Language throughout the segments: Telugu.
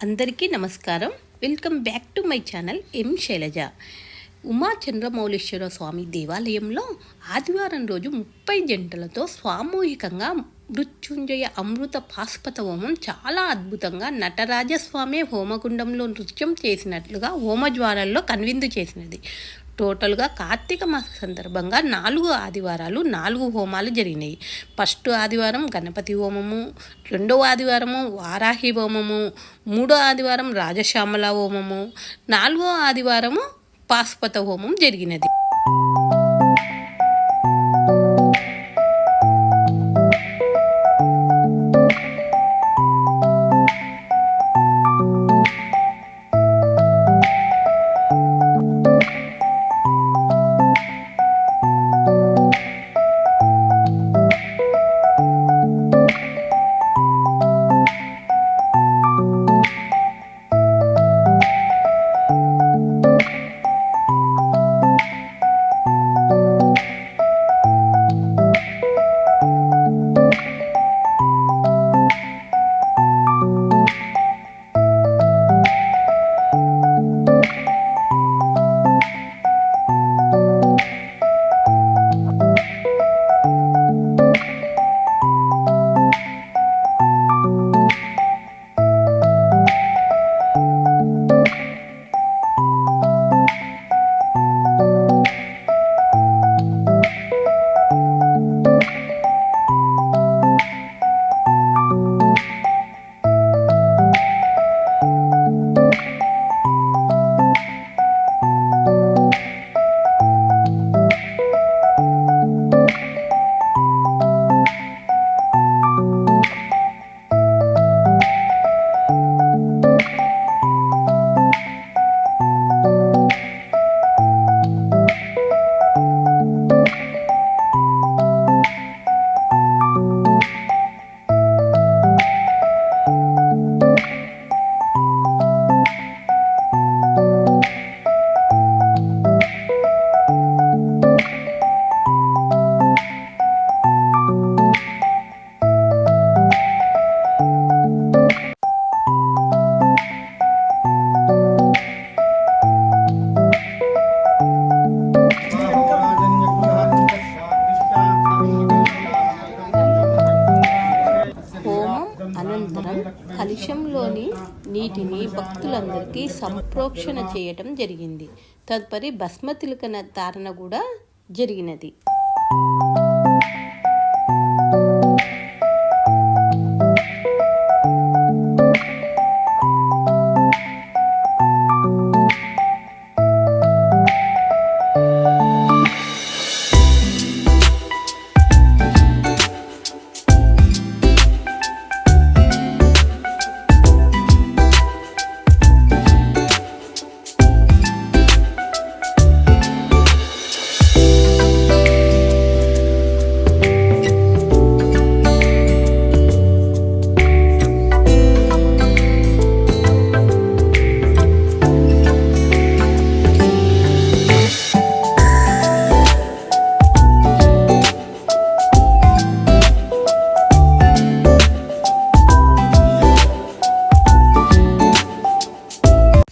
అందరికీ నమస్కారం. Welcome back to my channel M Shailaja. Uma Chandramouleeswara Swamy దేవాలయంలో ఆదివారం రోజు 30 జంటలతో సామూహికంగా మృత్యుంజయ అమృత పాశుపత హోమం చాలా అద్భుతంగా నటరాజస్వామి హోమగుండంలో నృత్యం చేసినట్లుగా హోమజ్వాలల్లో కనువిందు చేసినది. టోటల్గా కార్తీక మాస సందర్భంగా 4 ఆదివారాలు 4 హోమాలు జరిగినాయి. ఫస్ట్ ఆదివారం గణపతి హోమము, రెండవ ఆదివారము వారాహి హోమము, మూడో ఆదివారం రాజశ్యామల హోమము, 4వ ఆదివారము పాశుపత హోమం జరిగినది. అనంతరం కలశంలోని నీటిని భక్తులందరికీ సంప్రోక్షణ చేయటం జరిగింది. తదుపరి భస్మ తిలకన ధారణ కూడా జరిగినది.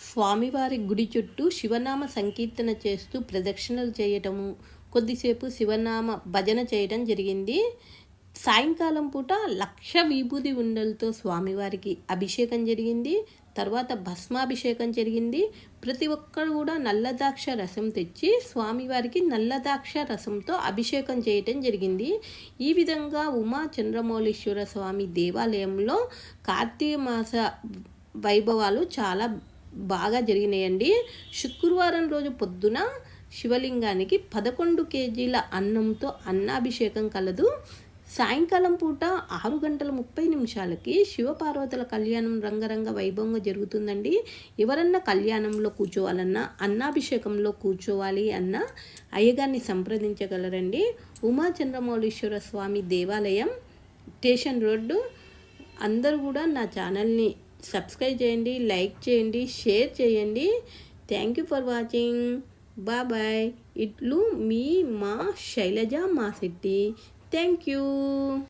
స్వామివారి గుడి చుట్టూ శివనామ సంకీర్తన చేస్తూ ప్రదక్షిణలు చేయటము, కొద్దిసేపు శివనామ భజన చేయడం జరిగింది. సాయంకాలం పూట 1,00,000 విభూది ఉండలతో స్వామివారికి అభిషేకం జరిగింది. తర్వాత భస్మాభిషేకం జరిగింది. ప్రతి ఒక్కరు కూడా నల్లదాక్ష రసం తెచ్చి స్వామివారికి నల్లదాక్ష రసంతో అభిషేకం చేయటం జరిగింది. ఈ విధంగా ఉమా చంద్రమౌళీశ్వర స్వామి దేవాలయంలో కార్తీక మాస వైభవాలు చాలా బాగా జరిగినాయండి. శుక్రవారం రోజు పొద్దున శివలింగానికి 11 కేజీల అన్నంతో అన్నాభిషేకం కలదు. సాయంకాలం పూట 6:30 శివపార్వతుల కళ్యాణం రంగరంగ వైభవంగా జరుగుతుందండి. ఎవరన్నా కళ్యాణంలో కూర్చోవాలన్నా, అన్నాభిషేకంలో కూర్చోవాలి అన్నా అయ్యగారిని సంప్రదించగలరండి. ఉమా చంద్రమౌళీశ్వర స్వామి దేవాలయం, స్టేషన్ రోడ్డు. అందరూ కూడా నా ఛానల్ని సబ్స్క్రైబ్ చేయండి, లైక్ చేయండి, షేర్ చేయండి. Thank you for watching. Bye. ఇట్లు మీ మా శైలజ మాసిట్టి. Thank you.